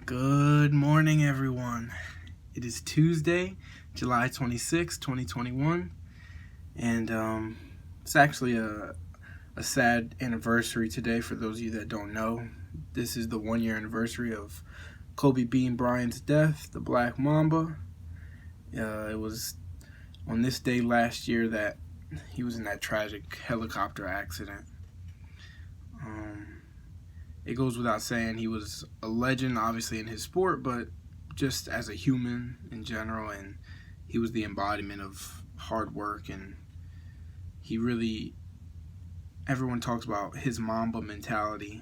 Good morning, everyone. It is Tuesday, July 26, 2021, and it's actually a sad anniversary today for those of you that don't know. This is the 1-year anniversary of Kobe Bean Bryant's death, the Black Mamba. It was on this day last year that he was in that tragic helicopter accident. It goes without saying he was a legend, obviously, in his sport, but just as a human in general, and he was the embodiment of hard work, and everyone talks about his Mamba mentality,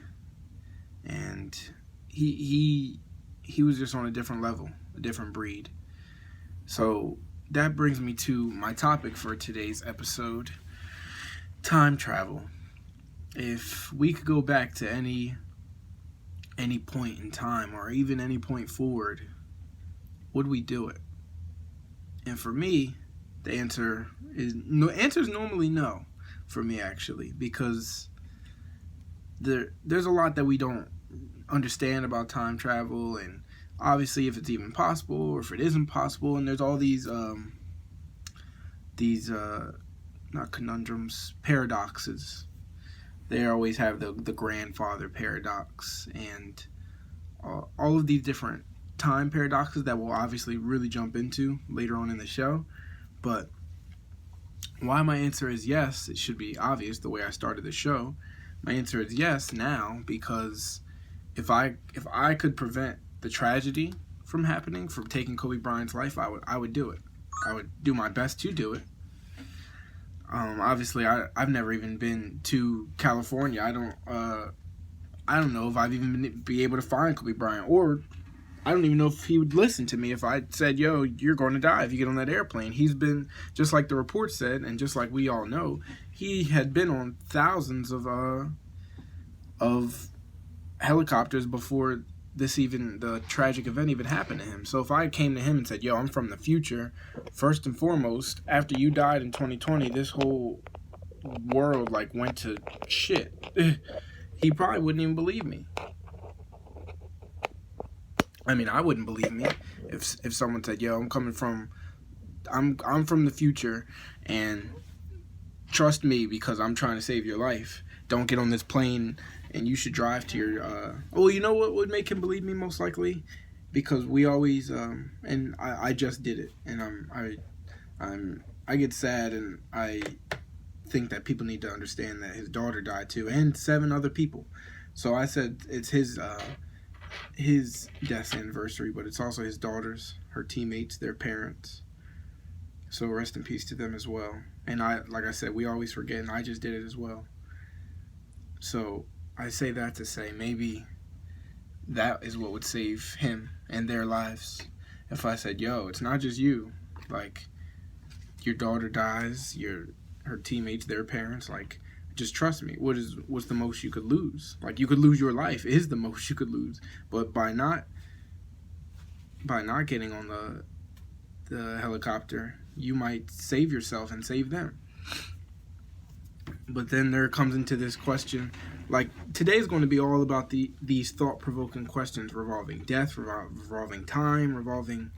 and he was just on a different level, a different breed. So that brings me to my topic for today's episode: time travel. If we could go back to any point in time, or even any point forward, would we do it? And for me, the answer is normally no, for me, actually, because there's a lot that we don't understand about time travel, and obviously if it's even possible or if it isn't possible, and there's all these not conundrums, paradoxes. They always have the grandfather paradox and all of these different time paradoxes that we'll obviously really jump into later on in the show. But why my answer is yes, it should be obvious the way I started the show. My answer is yes now because if I could prevent the tragedy from happening, from taking Kobe Bryant's life, I would do it. I would do my best to do it. Obviously, I've never even been to California. I don't know if I've even be able to find Kobe Bryant, or I don't even know if he would listen to me if I said, "Yo, you're going to die if you get on that airplane." He's been, just like the report said, and just like we all know, he had been on thousands of helicopters before the tragic event even happened to him. So if I came to him and said, "Yo, I'm from the future, first and foremost, after you died in 2020, this whole world went to shit," he probably wouldn't even believe me. I mean, I wouldn't believe me if someone said, "Yo, I'm from the future, and trust me because I'm trying to save your life. Don't get on this plane, and you should drive to your..." Well, you know what would make him believe me most likely? Because we always and I just did it, and I get sad, and I think that people need to understand that his daughter died too, and 7 other people. So I said it's his death anniversary, but it's also his daughter's, her teammates, their parents. So rest in peace to them as well. And like I said, we always forget, and I just did it as well. So I say that to say maybe that is what would save him and their lives. If I said, "Yo, it's not just you. Your daughter dies, her teammates, their parents. Just trust me. What's the most you could lose? You could lose your life is the most you could lose. But by not getting on the helicopter, you might save yourself and save them." But then there comes into this question, today's going to be all about these thought-provoking questions revolving death, revolving time, revolving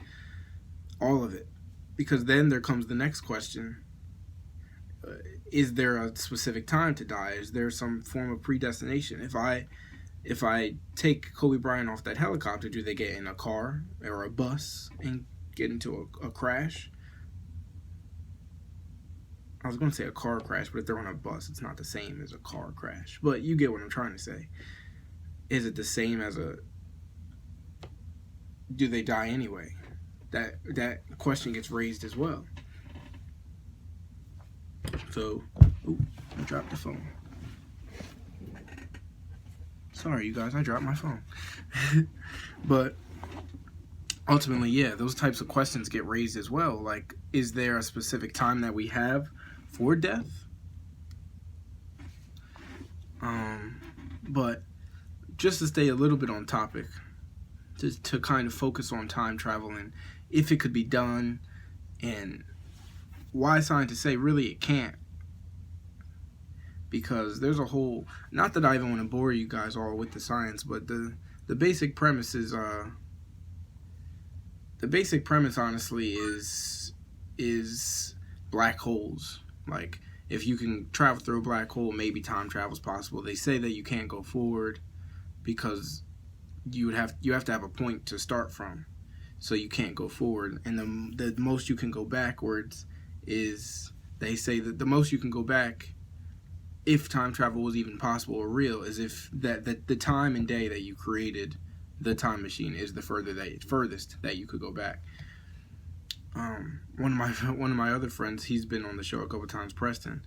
all of it. Because then there comes the next question: is there a specific time to die? Is there some form of predestination? If I take Kobe Bryant off that helicopter, do they get in a car or a bus and get into a crash? I was going to say a car crash, but if they're on a bus, it's not the same as a car crash. But you get what I'm trying to say. Is it the same as do they die anyway? That question gets raised as well. So, I dropped the phone. Sorry, you guys, I dropped my phone. But ultimately, yeah, those types of questions get raised as well. Is there a specific time that we have for death? But just to stay a little bit on topic, to kind of focus on time travel and if it could be done, and why scientists say really it can't. Because there's a whole, not that I even want to bore you guys all with the science, but the the basic premise is honestly is black holes. Like, if you can travel through a black hole, maybe time travel is possible. They say that you can't go forward because you have to have a point to start from, so you can't go forward. And the most you can go backwards is, they say that the most you can go back, if time travel was even possible or real, is if that the time and day that you created the time machine is the furthest that you could go back. One of my other friends, he's been on the show a couple times, Preston.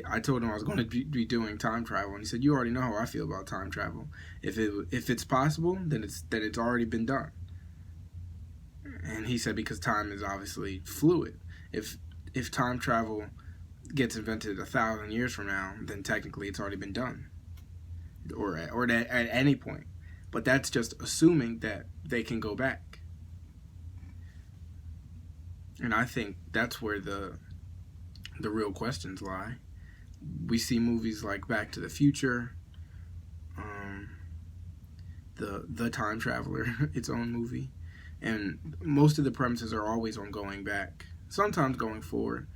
I told him I was going to be doing time travel, and he said, "You already know how I feel about time travel. If it's possible, then it's already been done." And he said, because time is obviously fluid. If time travel gets invented 1,000 years from now, then technically it's already been done, or at any point. But that's just assuming that they can go back. And I think that's where the real questions lie. We see movies like Back to the Future, the Time Traveler, its own movie, and most of the premises are always on going back. Sometimes going forward,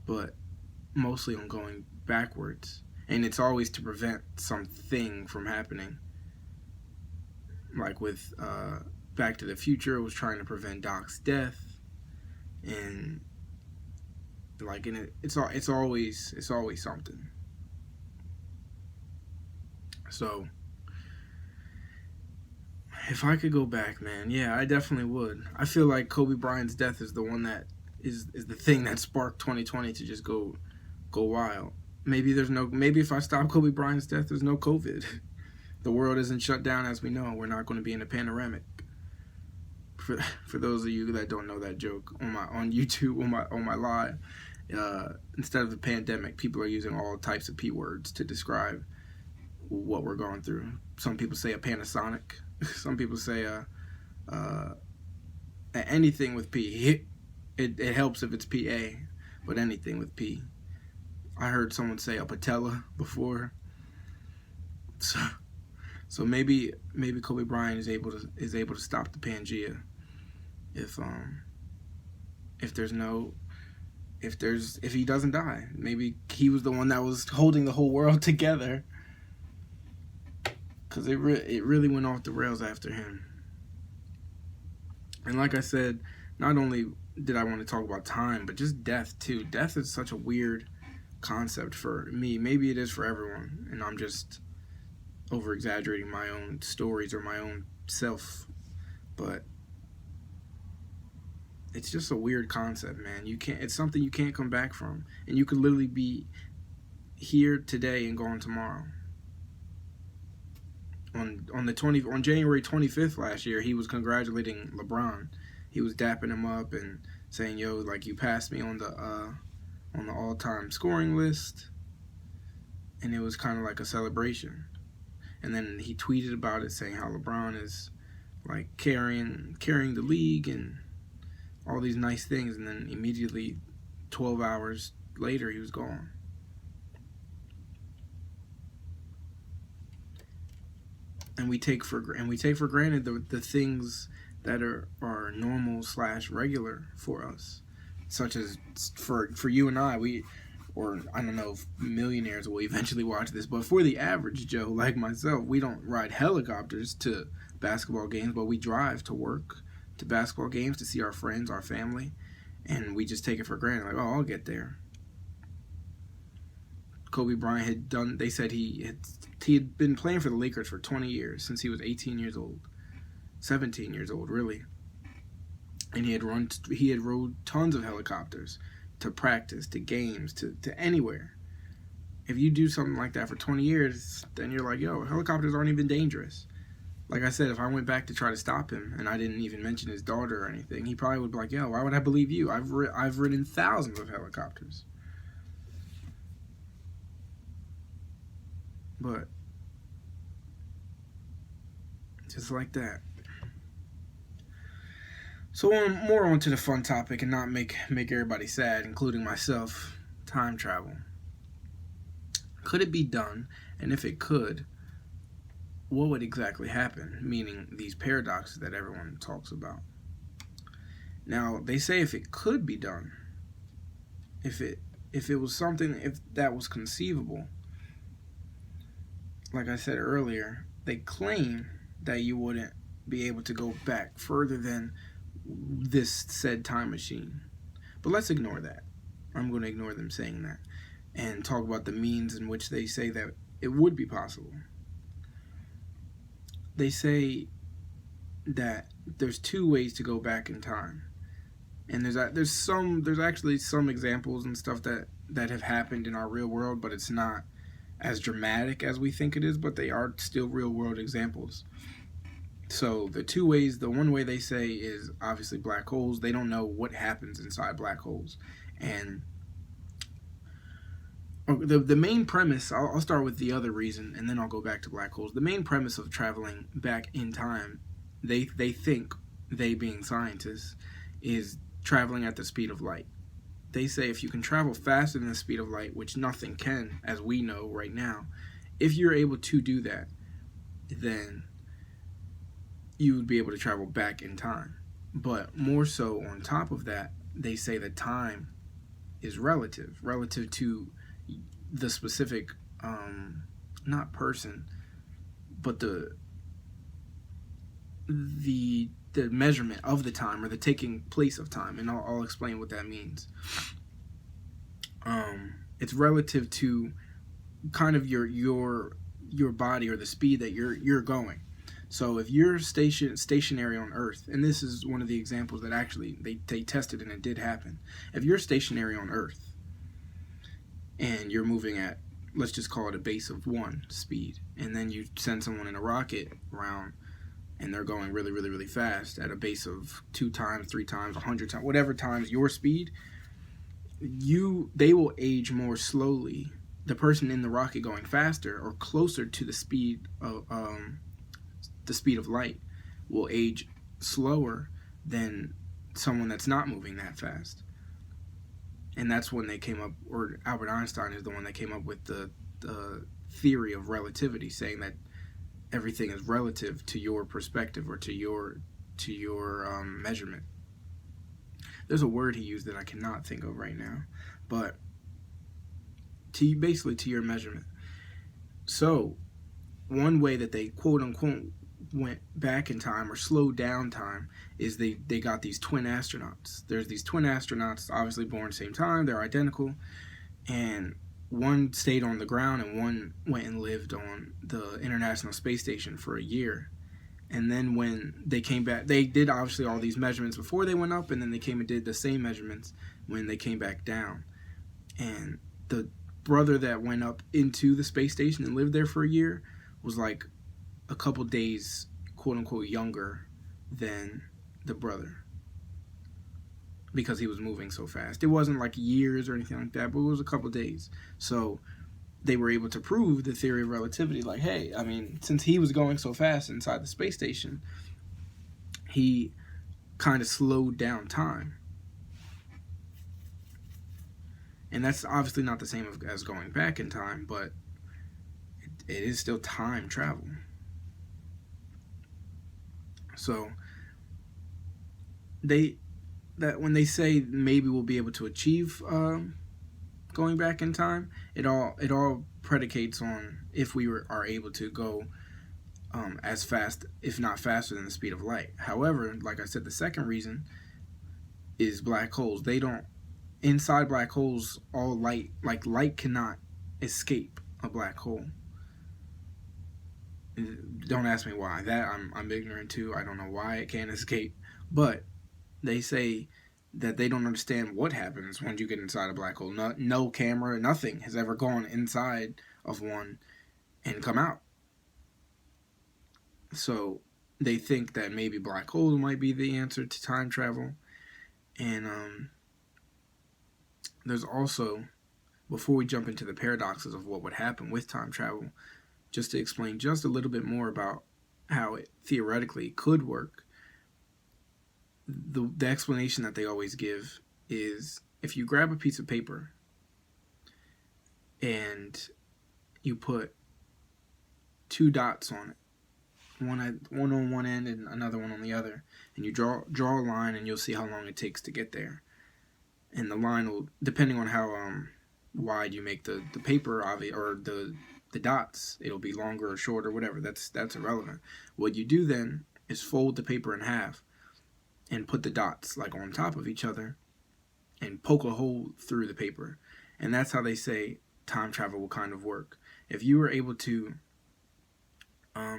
but mostly on going backwards. And it's always to prevent something from happening. Like with Back to the Future, it was trying to prevent Doc's death. And like it's always something. So if I could go back, man, yeah, I definitely would. I feel like Kobe Bryant's death is the one that is the thing that sparked 2020 to just go wild. Maybe if I stop Kobe Bryant's death, there's no COVID. The world isn't shut down as we know. We're not going to be in a panoramic. For those of you that don't know that joke, on YouTube, on my live, instead of the pandemic, people are using all types of P words to describe what we're going through. Some people say a Panasonic. Some people say anything with P. It helps if it's PA, but anything with P. I heard someone say a patella before. So maybe Kobe Bryant is able to stop the Pangea if he doesn't die. Maybe he was the one that was holding the whole world together, because it really went off the rails after him. And like I said, not only did I want to talk about time, but just death too. Death is such a weird concept for me. Maybe it is for everyone, and I'm just over exaggerating my own stories or my own self, but it's just a weird concept, man. It's something you can't come back from, and you could literally be here today and gone tomorrow. On January 25th last year, he was congratulating LeBron. He was dapping him up and saying, "Yo, like, you passed me on the all-time scoring list," and it was kind of like a celebration. And then he tweeted about it, saying how LeBron is like carrying the league and all these nice things. And then immediately, 12 hours later, he was gone. And we take for granted the things that are normal / regular for us, such as for you and I, or I don't know if millionaires will eventually watch this, but for the average Joe like myself, we don't ride helicopters to basketball games, but we drive to work, to basketball games, to see our friends, our family, and we just take it for granted, like, oh, I'll get there. Kobe Bryant they said he had been playing for the Lakers for 20 years, since he was 18 years old, 17 years old, really. And he had rode tons of helicopters to practice, to games, to anywhere. If you do something like that for 20 years, then you're like, yo, helicopters aren't even dangerous. Like I said, if I went back to try to stop him, and I didn't even mention his daughter or anything, he probably would be like, yo, why would I believe you? I've ridden thousands of helicopters. But just like that. So more on to the fun topic and not make everybody sad, including myself. Time travel. Could it be done? And if it could, what would exactly happen, meaning these paradoxes that everyone talks about. Now, they say if it could be done, if it was something, if that was conceivable, like I said earlier, they claim that you wouldn't be able to go back further than this said time machine. But let's ignore that. I'm going to ignore them saying that and talk about the means in which they say that it would be possible. They say that there's two ways to go back in time, and there's actually some examples and stuff that have happened in our real world, but it's not as dramatic as we think it is, but they are still real world examples. So the two ways, the one way they say is obviously black holes. They don't know what happens inside black holes. And the main premise, I'll start with the other reason, and then I'll go back to black holes. The main premise of traveling back in time, they think, they being scientists, is traveling at the speed of light. They say if you can travel faster than the speed of light, which nothing can, as we know right now, if you're able to do that, then you would be able to travel back in time. But more so, on top of that, they say that time is relative to the specific, not person, but the measurement of the time, or the taking place of time, and I'll explain what that means. It's relative to kind of your body, or the speed that you're going. So if you're stationary on Earth, and this is one of the examples that actually they tested and it did happen. If you're stationary on Earth and you're moving at, let's just call it a base of 1 speed, and then you send someone in a rocket around and they're going really, really, really fast at a base of 2 times, 3 times, 100 times, whatever times your speed, they will age more slowly. The person in the rocket going faster or closer to the speed of light will age slower than someone that's not moving that fast. And that's when they came up, or Albert Einstein is the one that came up with the theory of relativity, saying that everything is relative to your perspective, or to your measurement. There's a word he used that I cannot think of right now, but basically to your measurement. So one way that they quote unquote went back in time, or slowed down time, is they got these twin astronauts. There's these twin astronauts, obviously born same time, they're identical, and one stayed on the ground and one went and lived on the International Space Station for a year. And then when they came back, they did obviously all these measurements before they went up, and then they came and did the same measurements when they came back down. And the brother that went up into the space station and lived there for a year was like a couple days, quote unquote, younger than the brother, because he was moving so fast. It wasn't like years or anything like that, but it was a couple days. So they were able to prove the theory of relativity. Like, hey, I mean, since he was going so fast inside the space station, he kind of slowed down time. And that's obviously not the same as going back in time, but it is still time travel. So when they say maybe we'll be able to achieve going back in time, it all predicates on if we are able to go as fast, if not faster, than the speed of light. However, like I said, the second reason is black holes. They don't, inside black holes, all light, like light cannot escape a black hole. Don't ask me why. That I'm ignorant to. I don't know why it can't escape, but they say that they don't understand what happens when you get inside a black hole. No camera, nothing has ever gone inside of one and come out. So they think that maybe black holes might be the answer to time travel. And there's also, before we jump into the paradoxes of what would happen with time travel, just to explain just a little bit more about how it theoretically could work. The explanation that they always give is, if you grab a piece of paper and you put 2 dots on it, one on one end and another one on the other, and you draw a line, and you'll see how long it takes to get there. And the line will, depending on how wide you make the paper, or the dots, it'll be longer or shorter, whatever. That's irrelevant. What you do then is fold the paper in half and put the dots like on top of each other and poke a hole through the paper. And that's how they say time travel will kind of work. If you were able to,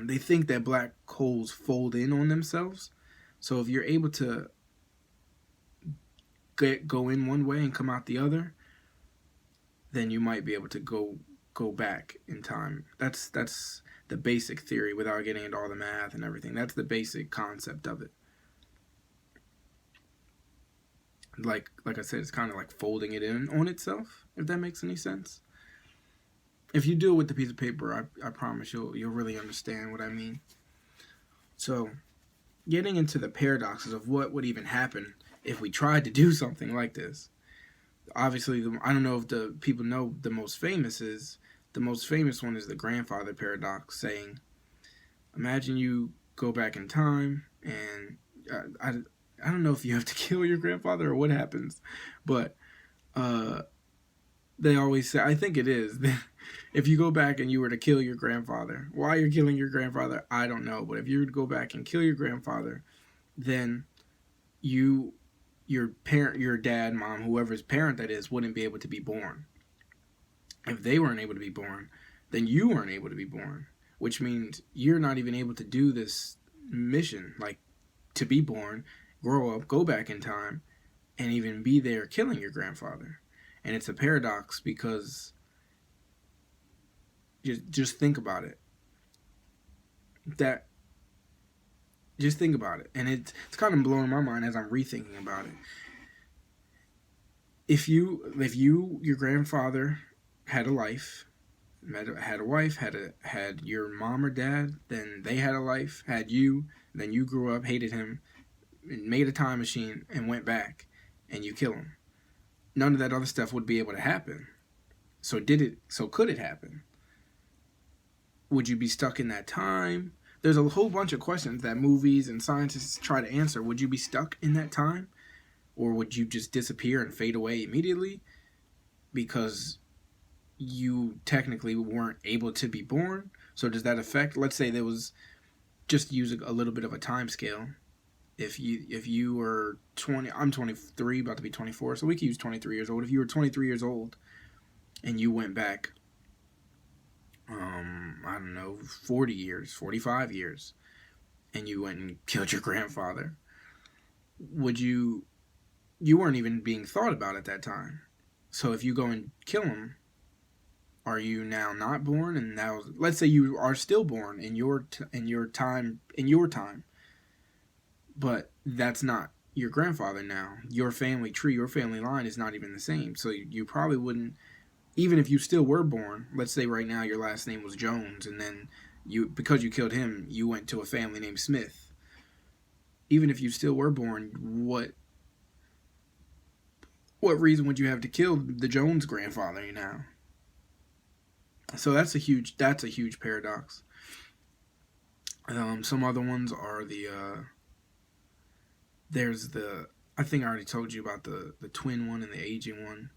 they think that black holes fold in on themselves. So if you're able to go in one way and come out the other, then you might be able to go back in time. That's the basic theory without getting into all the math and everything. That's the basic concept of it. Like I said, it's kind of like folding it in on itself, if that makes any sense. If you do it with the piece of paper, I promise you'll really understand what I mean. So, getting into the paradoxes of what would even happen if we tried to do something like this. Obviously, I don't know if the people know the most famous one is the grandfather paradox, saying, imagine you go back in time, and I don't know if you have to kill your grandfather or what happens, but they always say, I think it is, if you go back and you were to kill your grandfather, why you're killing your grandfather, I don't know, but if you were to go back and kill your grandfather, then your parent, your dad, mom, whoever's parent that is, wouldn't be able to be born. If they weren't able to be born, then you weren't able to be born, which means you're not even able to do this mission, like to be born, grow up, go back in time, and even be there killing your grandfather. And it's a paradox because just think about it. Just think about it. And it's kind of blowing my mind as I'm rethinking about it. If your grandfather had a life, had a wife, had your mom or dad, then they had a life, had you, then you grew up, hated him, and made a time machine and went back, and you kill him. None of that other stuff would be able to happen. So could it happen? Would you be stuck in that time? There's a whole bunch of questions that movies and scientists try to answer. Would you be stuck in that time? Or would you just disappear and fade away immediately because you technically weren't able to be born? So does that affect, let's say there was, just use a little bit of a time scale. If you were 20, I'm 23, about to be 24, so we can use 23 years old. If you were 23 years old and you went back, I don't know, 40 years, 45 years, and you went and killed your grandfather, you weren't even being thought about at that time. So if you go and kill him, are you now not born? And now, let's say you are still born in your time, but that's not your grandfather now. Your family tree, your family line is not even the same. So you probably wouldn't, even if you still were born, let's say right now your last name was Jones, and then because you killed him, you went to a family named Smith. Even if you still were born, what reason would you have to kill the Jones grandfather now? So that's a huge paradox. Some other ones are I think I already told you about the twin one and the aging one.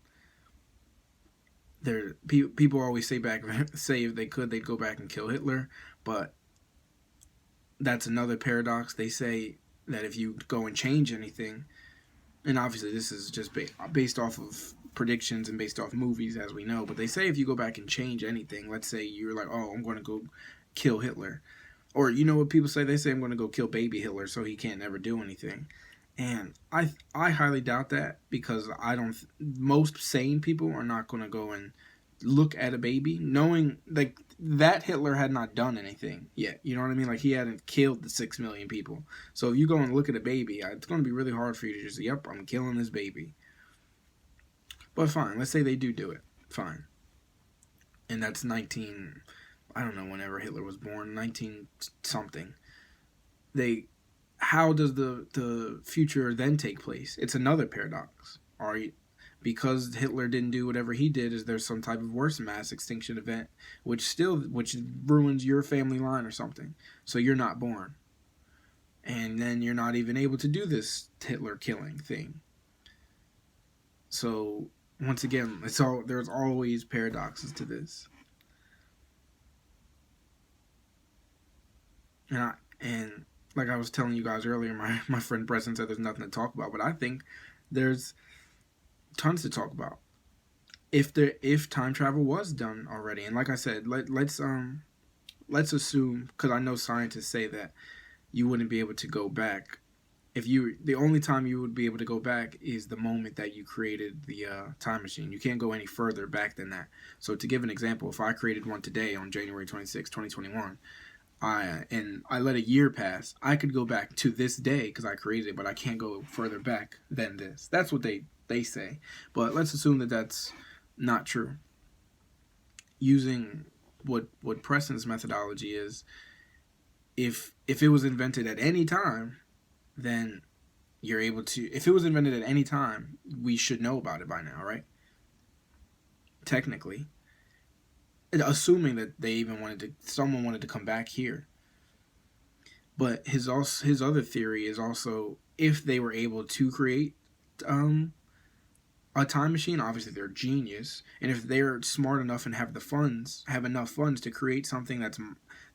People always say if they could, they'd go back and kill Hitler, but that's another paradox. They say that if you go and change anything, and obviously this is just based off of predictions and based off movies, as we know, but they say if you go back and change anything, let's say you're like, oh, I'm going to go kill Hitler, or you know what people say? They say I'm going to go kill baby Hitler so he can't never do anything. And I highly doubt that, because most sane people are not going to go and look at a baby knowing like that Hitler had not done anything yet. You know what I mean? Like, he hadn't killed the 6 million people. So if you go and look at a baby, it's going to be really hard for you to just say, yep, I'm killing this baby. But fine, let's say they do it. Fine. And that's I don't know whenever Hitler was born, 19 something. How does the future then take place? It's another paradox. because Hitler didn't do whatever he did, is there some type of worse mass extinction event, which ruins your family line or something, so you're not born, and then you're not even able to do this Hitler killing thing. So once again, there's always paradoxes to this. And like I was telling you guys earlier, my friend Preston said there's nothing to talk about, but I think there's tons to talk about. If time travel was done already, and like I said, let's assume, because I know scientists say that you wouldn't be able to go back. The only time you would be able to go back is the moment that you created the time machine. You can't go any further back than that. So to give an example, if I created one today on January 26, 2021, I let a year pass, I could go back to this day because I created it, but I can't go further back than this. That's what they say. But let's assume that that's not true. Using what Preston's methodology is, if it was invented at any time, then you're able to. If it was invented at any time, we should know about it by now, right? Technically. Assuming that someone wanted to come back here. But his other theory is also, if they were able to create a time machine, obviously they're genius, and if they're smart enough and have enough funds to create something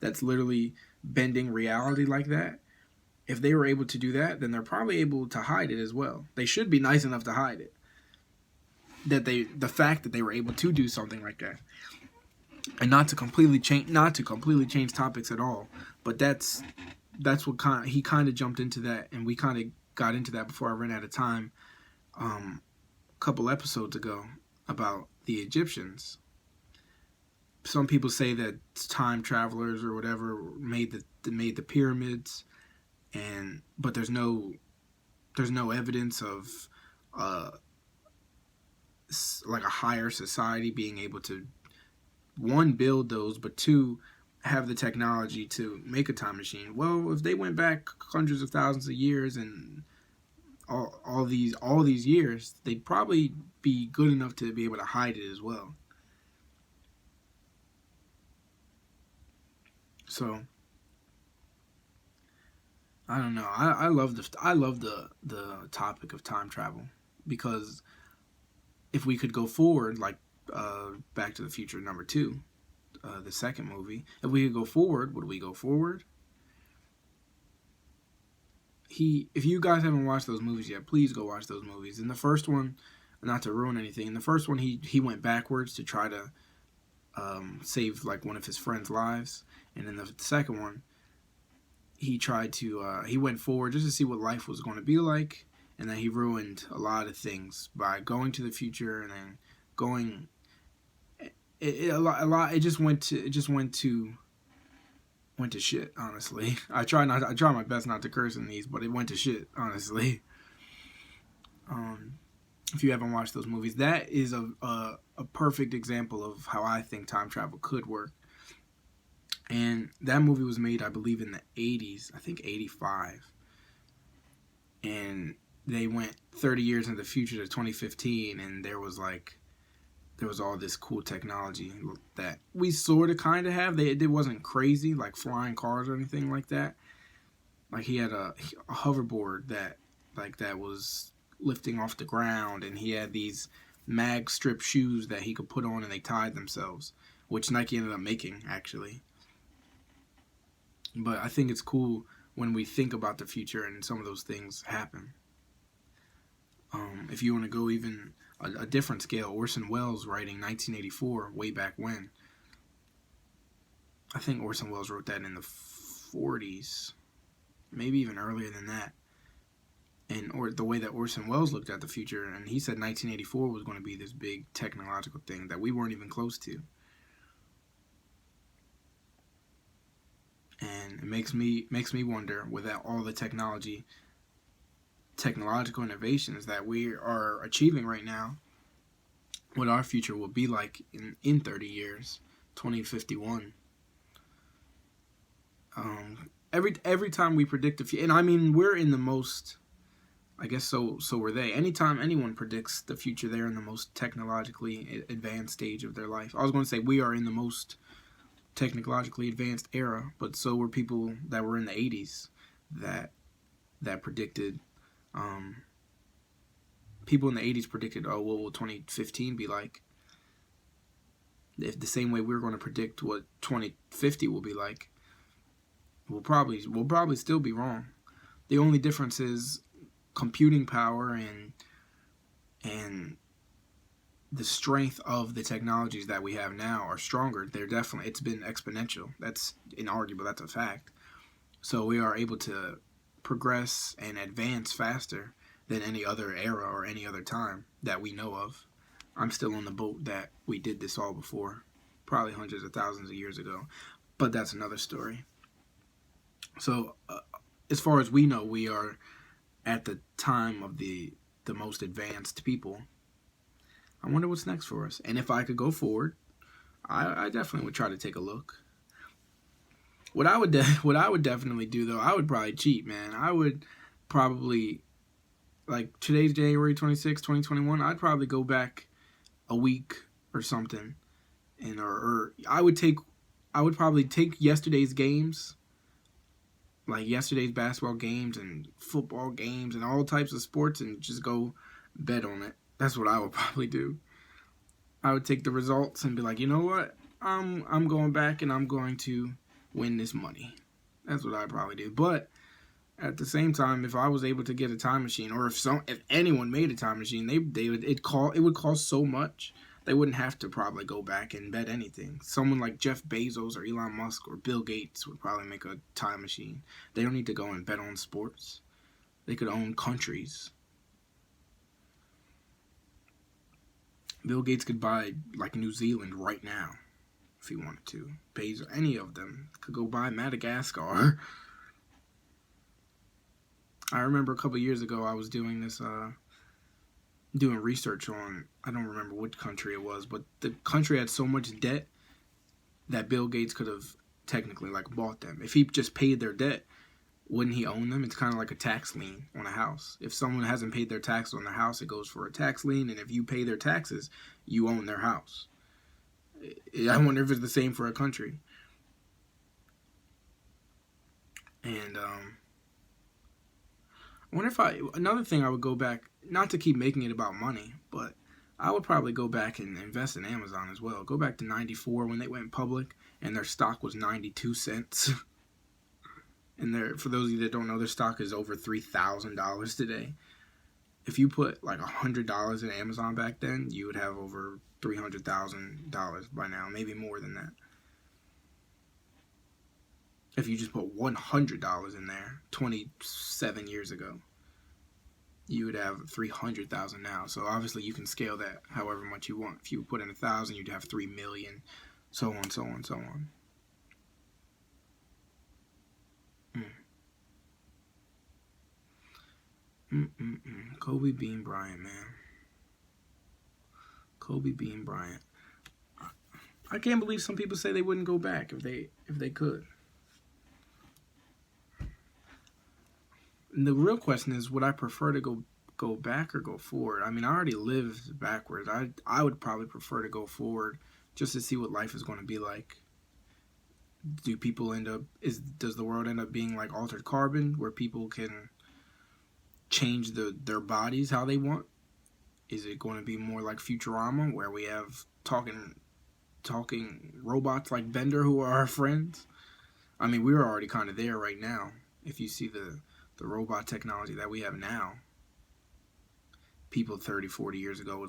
that's literally bending reality like that, if they were able to do that, then they're probably able to hide it as well. They should be nice enough to hide it. The fact that they were able to do something like that. And not to completely change topics at all, but that's what he kind of jumped into that, and we kind of got into that before I ran out of time, a couple episodes ago, about the Egyptians. Some people say that time travelers or whatever made the pyramids, but there's no evidence of like a higher society being able to, one, build those, but two, have the technology to make a time machine. Well, if they went back hundreds of thousands of years and all these years, they'd probably be good enough to be able to hide it as well. So I don't know. I love the topic of time travel, because if we could go forward, like Back to the Future #2, the second movie, if we could go forward, would we go forward? If you guys haven't watched those movies yet, please go watch those movies. In the first one, not to ruin anything, in the first one he went backwards to try to save like one of his friends' lives, and in the second one, he went forward just to see what life was going to be like, and then he ruined a lot of things by going to the future and then going. It just went to shit, honestly. I try my best not to curse in these, but it went to shit, honestly. If you haven't watched those movies, that is a perfect example of how I think time travel could work. And that movie was made, I believe, in the 80s, I think 85. And they went 30 years into the future to 2015, and there was all this cool technology that we sort of kind of have. It wasn't crazy, like flying cars or anything like that. Like he had a hoverboard that was lifting off the ground, and he had these mag strip shoes that he could put on and they tied themselves, which Nike ended up making, actually. But I think it's cool when we think about the future and some of those things happen. If you want to go even a different scale, Orson Welles writing 1984, way back when. I think Orson Welles wrote that in the 40s, maybe even earlier than that. Or the way that Orson Welles looked at the future, and he said 1984 was going to be this big technological thing that we weren't even close to. And it makes me wonder, without all the technological innovations that we are achieving right now, what our future will be like in 30 years, 2051. Every time we predict the future, and I mean, we're in the most I guess so were they. Anytime anyone predicts the future, they're in the most technologically advanced stage of their life. I was going to say we are in the most technologically advanced era, but so were people that were in the 80s that predicted. People in the 80s predicted, oh, what will 2015 be like? If the same way we're going to predict what 2050 will be like, we'll probably still be wrong. The only difference is computing power and the strength of the technologies that we have now are stronger. It's been exponential. That's inarguable. That's a fact. So we are able to progress and advance faster than any other era or any other time that we know of. I'm still on the boat that we did this all before, probably hundreds of thousands of years ago, but that's another story. So as far as we know, we are at the time of the most advanced people. I wonder what's next for us. And if I could go forward, I definitely would try to take a look. What I would definitely do, though, I would probably cheat, man. I would probably, like, today's January 26, 2021, I'd probably go back a week or something, and or I would probably take yesterday's games, like yesterday's basketball games and football games and all types of sports, and just go bet on it. That's what I would probably do. I would take the results and be like, you know what? I'm going back and I'm going to win this money. That's what I'd probably do. But at the same time, if I was able to get a time machine, or if anyone made a time machine, it would cost so much they wouldn't have to probably go back and bet anything. Someone like Jeff Bezos or Elon Musk or Bill Gates would probably make a time machine. They don't need to go and bet on sports. They could own countries. Bill Gates could buy, like, New Zealand right now if he wanted to. Bezos, any of them could go buy Madagascar. I remember a couple years ago I was doing this, doing research on, I don't remember which country it was, but the country had so much debt that Bill Gates could have technically, like, bought them. If he just paid their debt, wouldn't he own them? It's kind of like a tax lien on a house. If someone hasn't paid their taxes on their house, it goes for a tax lien, and if you pay their taxes, you own their house. I wonder if it's the same for a country. And I wonder if another thing I would go back, not to keep making it about money, but I would probably go back and invest in Amazon as well. Go back to 94 when they went public and their stock was 92 cents. And for those of you that don't know, their stock is over $3,000 today. If you put like $100 in Amazon back then, you would have over $300,000 by now, maybe more than that. If you just put $100 in there 27 years ago, you would have 300,000 now. So obviously you can scale that however much you want. If you put in 1,000, you'd have 3 million, so on, so on, so on. Kobe Bean Bryant, man. Kobe Bean Bryant. I can't believe some people say they wouldn't go back if they could. And the real question is, would I prefer to go back or go forward? I mean, I already lived backwards. I would probably prefer to go forward just to see what life is going to be like. Does the world end up being like Altered Carbon, where people can change their bodies how they want? Is it going to be more like Futurama, where we have talking robots like Bender who are our friends? I mean, we're already kind of there right now. If you see the robot technology that we have now, people 30, 40 years ago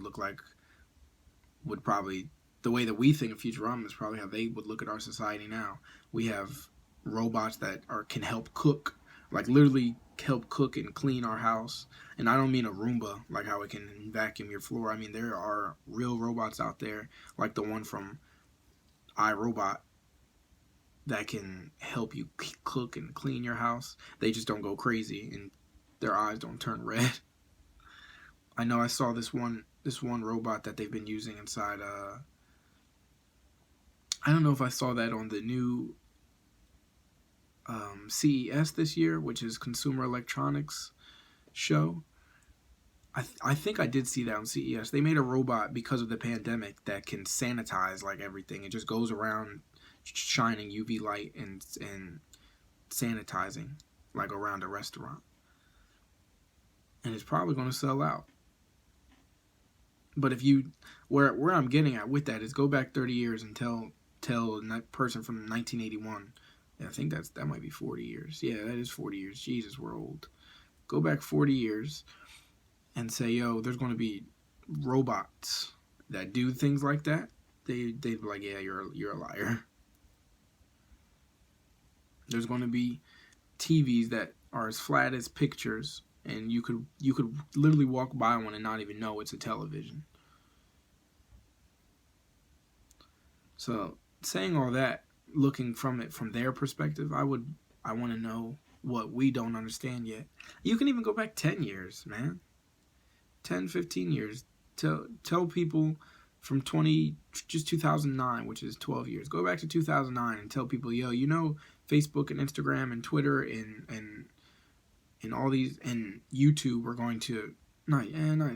would probably, the way that we think of Futurama is probably how they would look at our society now. We have robots that can help cook, like literally help cook and clean our house. And I don't mean a Roomba, like how it can vacuum your floor. I mean, there are real robots out there, like the one from iRobot, that can help you cook and clean your house. They just don't go crazy and their eyes don't turn red. I know I saw this one robot that they've been using inside, I don't know if I saw that on the new CES this year, which is Consumer Electronics show. I think I did see that on CES. They made a robot because of the pandemic that can sanitize like everything. It just goes around shining UV light and sanitizing like around a restaurant. And it's probably going to sell out. But if you, where I'm getting at with that is go back 30 years and tell that person from 1981. I think that might be 40 years. Yeah, that is 40 years. Jesus, we're old. Go back 40 years and say, yo, there's going to be robots that do things like that. They'd be like, yeah, you're a liar. There's going to be TVs that are as flat as pictures, and you could literally walk by one and not even know it's a television. So saying all that, looking from it from their perspective, I want to know what we don't understand yet. You can even go back 10 years, man. 10, 15 years. Tell people from 2009, which is 12 years. Go back to 2009 and tell people, yo, you know, Facebook and Instagram and Twitter and all these and YouTube are going to not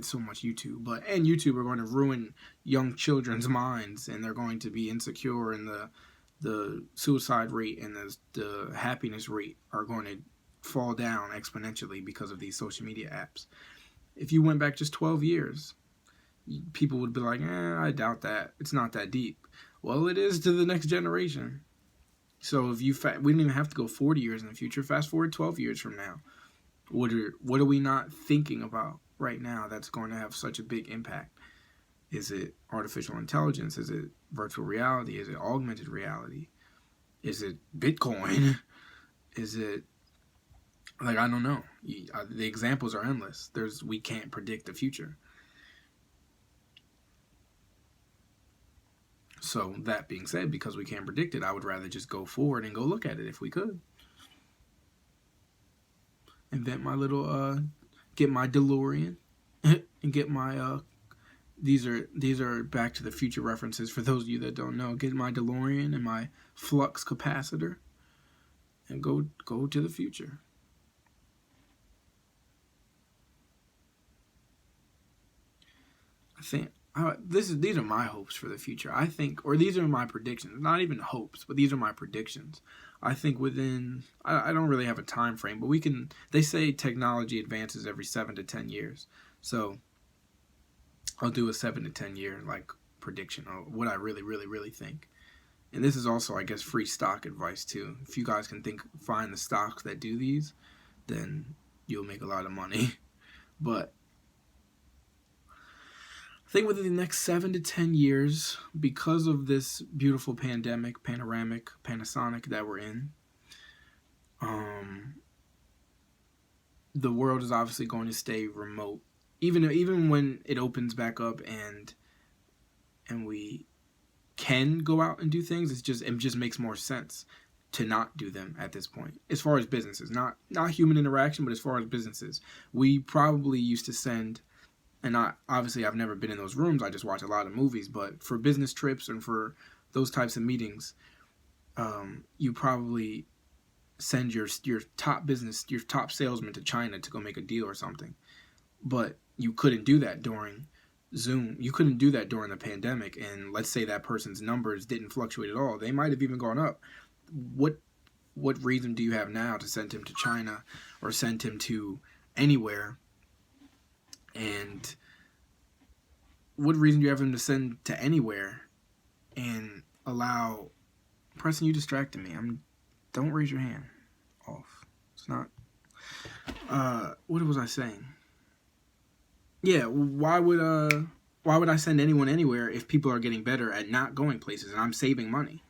so much YouTube, but and YouTube are going to ruin young children's minds, and they're going to be insecure, and the suicide rate and the happiness rate are going to fall down exponentially because of these social media apps. If you went back just 12 years, people would be like, I doubt that. It's not that deep. Well, it is to the next generation. So if we don't even have to go 40 years in the future. Fast forward 12 years from now. What are we not thinking about right now that's going to have such a big impact? Is it artificial intelligence? Is it virtual reality? Is it augmented reality? Is it Bitcoin? Is it, like, I don't know. The examples are endless. We can't predict the future. So that being said, because we can't predict it, I would rather just go forward and go look at it if we could. Invent my little, get my DeLorean and get my, these are Back to the Future references for those of you that don't know. Get my DeLorean and my flux capacitor and go to the future. I think these are my hopes for the future. I think, or these are my predictions. Not even hopes, but these are my predictions. I think within, I don't really have a time frame, but they say technology advances every 7 to 10 years. So I'll do a 7 to 10 year like prediction of what I really, really, really think. And this is also, I guess, free stock advice too. If you guys can find the stocks that do these, then you'll make a lot of money. But I think within the next 7 to 10 years, because of this beautiful Panasonic that we're in, the world is obviously going to stay remote. Even when it opens back up and we can go out and do things, it just makes more sense to not do them at this point. As far as businesses, not human interaction, but as far as businesses, we probably used to send. And obviously I've never been in those rooms. I just watch a lot of movies. But for business trips and for those types of meetings, you probably send your top salesman to China to go make a deal or something. But you couldn't do that during Zoom. You couldn't do that during the pandemic. And let's say that person's numbers didn't fluctuate at all. They might have even gone up. What reason do you have now to send him to China or send him to anywhere? And what reason do you have him to send to anywhere and allow... Preston, you distracted me. Don't raise your hand. Off. It's not... what was I saying? Yeah, why would I send anyone anywhere if people are getting better at not going places and I'm saving money?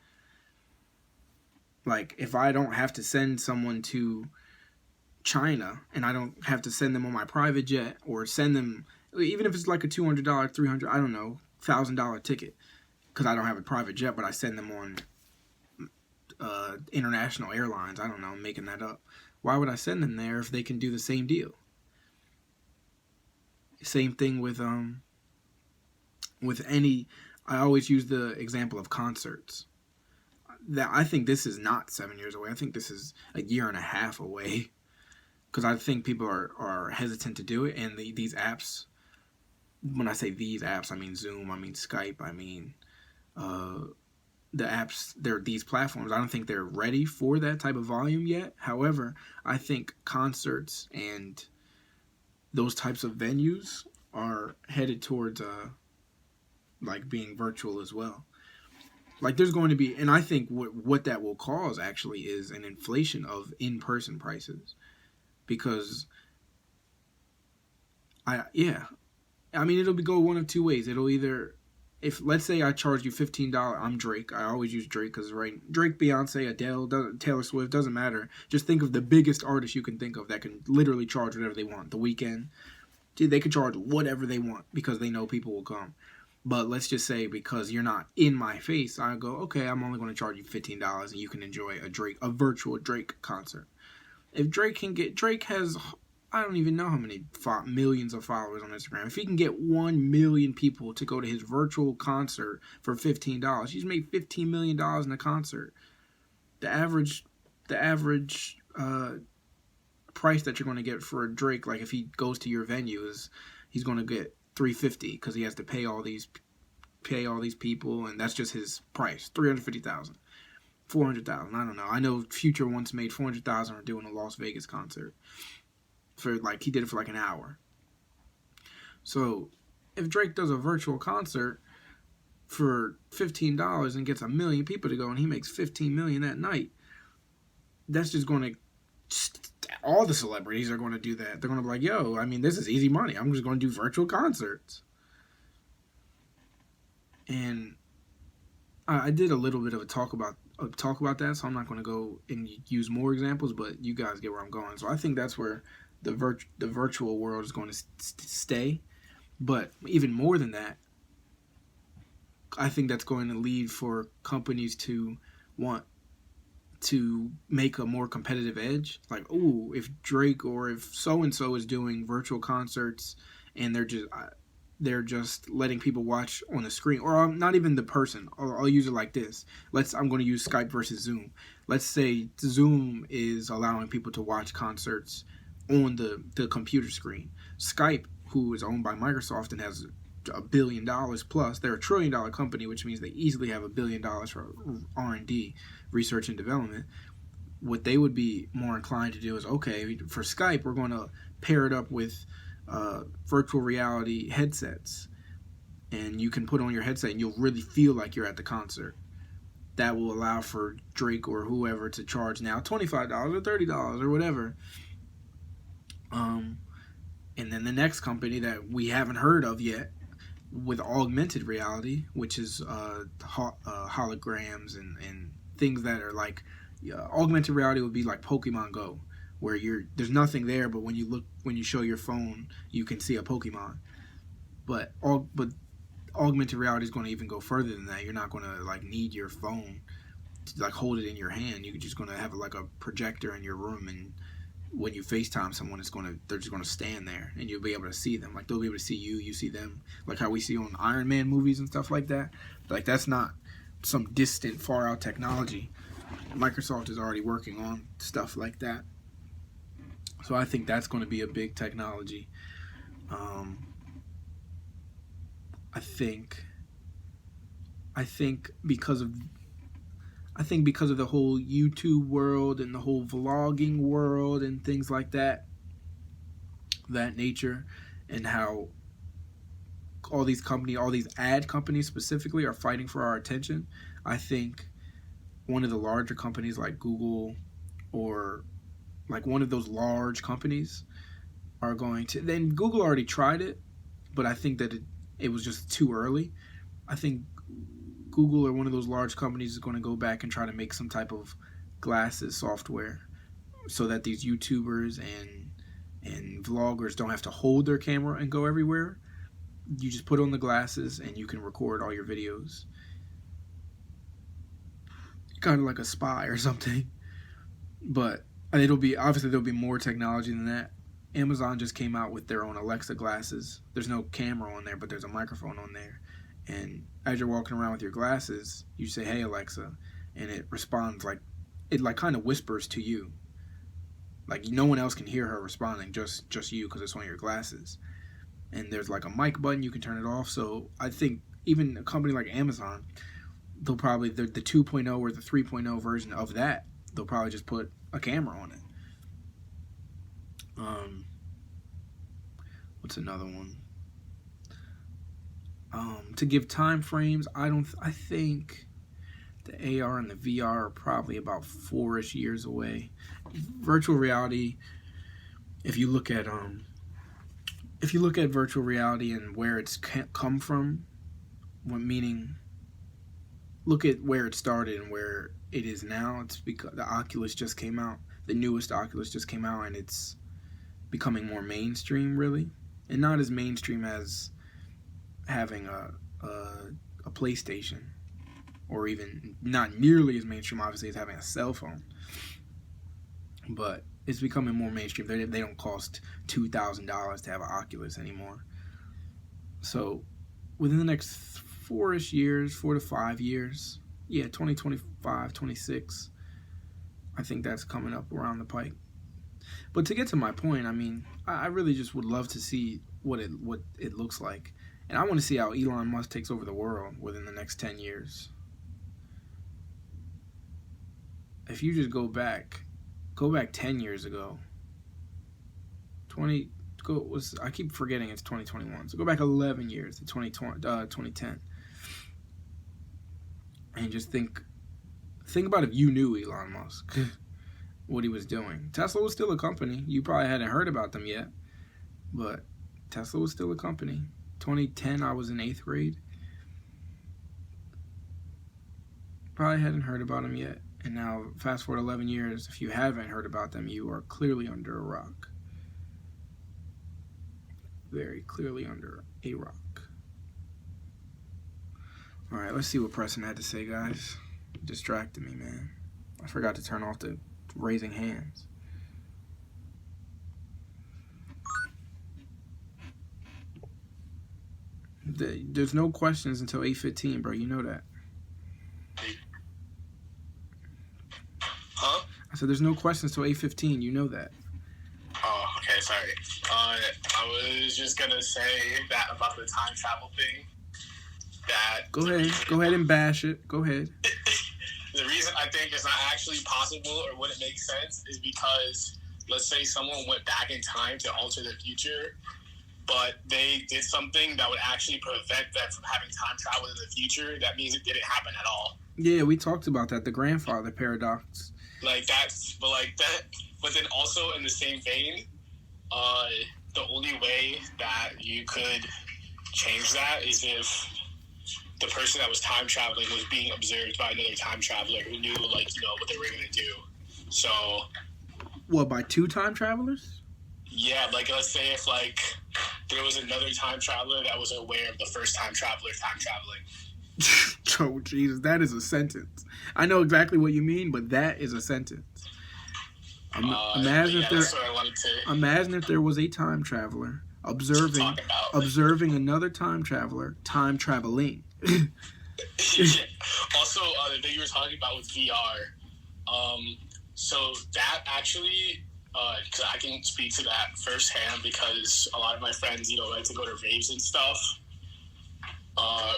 Like, if I don't have to send someone to China and I don't have to send them on my private jet or send them, even if it's like a $200, $300, I don't know, $1,000 ticket, because I don't have a private jet, but I send them on international airlines. I don't know, I'm making that up. Why would I send them there if they can do the same deal? Same thing with any. I always use the example of concerts. That I think this is not 7 years away. I think this is a year and a half away. because I think people are hesitant to do it, and these apps. When I say these apps, I mean Zoom, I mean Skype, I mean the apps. They're these platforms. I don't think they're ready for that type of volume yet. However, I think concerts and those types of venues are headed towards like being virtual as well. Like there's going to be, and I think what that will cause actually is an inflation of in-person prices, because I mean it'll go one of two ways. It'll either, if let's say I charge you $15, I'm Drake. I always use Drake because Drake, Beyonce, Adele, Taylor Swift, doesn't matter. Just think of the biggest artists you can think of that can literally charge whatever they want. The Weeknd, dude, they can charge whatever they want because they know people will come. But let's just say because you're not in my face, I go, okay, I'm only going to charge you $15 and you can enjoy a virtual Drake concert. If Drake has, I don't even know how many millions of followers on Instagram. If he can get 1 million people to go to his virtual concert for $15, he's made $15 million in a concert. The average price that you're going to get for a Drake, like if he goes to your venue, is he's going to get $350 because he has to pay all these people, and that's just his price. $350,000, $400,000. I don't know. I know Future once made $400,000 for doing a Las Vegas concert. For like he did it for like an hour. So if Drake does a virtual concert for $15 and gets 1 million people to go, and he makes $15 million that night, that's just going to, all the celebrities are going to do that. They're going to be like, yo, I mean, this is easy money. I'm just going to do virtual concerts. And I did a little bit of a talk about that, so I'm not going to go and use more examples, but you guys get where I'm going. So I think that's where the virtual world is going to stay. But even more than that, I think that's going to lead for companies to want to make a more competitive edge. Like, oh, if Drake or if so-and-so is doing virtual concerts and they're just letting people watch on the screen, or not even the person. I'll use it like this. I'm going to use Skype versus Zoom. Let's say Zoom is allowing people to watch concerts on the computer screen. Skype, who is owned by Microsoft and has $1 billion plus, they're a $1 trillion company, which means they easily have $1 billion for R&D, research and development. What they would be more inclined to do is, okay, for Skype, we're going to pair it up with virtual reality headsets, and you can put on your headset and you'll really feel like you're at the concert. That will allow for Drake or whoever to charge now $25 or $30 or whatever. And then the next company that we haven't heard of yet, with augmented reality, which is holograms and things that are like, augmented reality would be like Pokemon Go, where there's nothing there, but when you show your phone, you can see a Pokemon. But augmented reality is going to even go further than that. You're not going to like need your phone to like hold it in your hand. You're just going to have like a projector in your room, and when you FaceTime someone, they're just going to stand there, and you'll be able to see them. Like they'll be able to see you see them, like how we see on Iron Man movies and stuff like that. Like that's not some distant, far out technology. Microsoft is already working on stuff like that. So I think that's going to be a big technology. I think because of the whole YouTube world and the whole vlogging world and things like that nature, and how all these ad companies specifically are fighting for our attention, I think one of the larger companies like Google, or like one of those large companies, are going to, then Google already tried it, but I think that it was just too early. I think Google or one of those large companies is going to go back and try to make some type of glasses software so that these YouTubers and vloggers don't have to hold their camera and go everywhere. You just put on the glasses and you can record all your videos. Kind of like a spy or something. But there'll be more technology than that. Amazon just came out with their own Alexa glasses. There's no camera on there, but there's a microphone on there. And as you're walking around with your glasses, you say, "Hey Alexa," and it responds it kind of whispers to you. Like, no one else can hear her responding, just you, because it's on your glasses. And there's like a mic button, you can turn it off. So I think even a company like Amazon, they'll probably, the 2.0 or the 3.0 version of that, they'll probably just put a camera on it. What's another one? To give time frames, I think the AR and the VR are probably about 4-ish years away. Virtual reality, if you look at virtual reality and where it's come from, meaning look at where it started and where it is now. It's because the Oculus just came out. The newest Oculus just came out, and it's becoming more mainstream, really, and not as mainstream as having a PlayStation, or even not nearly as mainstream, obviously, as having a cell phone. But it's becoming more mainstream. They don't cost $2,000 to have an Oculus anymore. So within the next 4-ish years, 4 to 5 years, 2025, 26, I think that's coming up around the pike. But to get to my point, I mean, I really just would love to see what it looks like. And I want to see how Elon Musk takes over the world within the next 10 years. If you just go back 10 years ago. I keep forgetting it's 2021. So go back 11 years to 2010. And just think about if you knew Elon Musk, what he was doing. Tesla was still a company. You probably hadn't heard about them yet, but Tesla was still a company. 2010, I was in 8th grade. Probably hadn't heard about them yet. And now, fast forward 11 years, if you haven't heard about them, you are clearly under a rock. Very clearly under a rock. All right, let's see what Preston had to say, guys. It distracted me, man. I forgot to turn off the raising hands. There's no questions until 8:15, bro. You know that. Huh? I said there's no questions till 8:15. You know that. Oh, okay, sorry. I was just gonna say that about the time travel thing. That Go ahead and bash it. Go ahead. The reason I think it's not actually possible or wouldn't make sense is because, let's say someone went back in time to alter the future, but they did something that would actually prevent them from having time travel in the future. That means it didn't happen at all. Yeah, we talked about that, the grandfather paradox. But then also in the same vein, the only way that you could change that is if the person that was time traveling was being observed by another time traveler who knew, what they were going to do. So... What, by 2 time travelers? Yeah, let's say if, there was another time traveler that was aware of the first time traveler time traveling. Oh, Jesus, that is a sentence. I know exactly what you mean, but that is a sentence. Imagine if there was a time traveler observing another time traveler time traveling. Yeah. Also, the thing you were talking about with VR. So that actually, because I can speak to that firsthand because a lot of my friends, like to go to raves and stuff.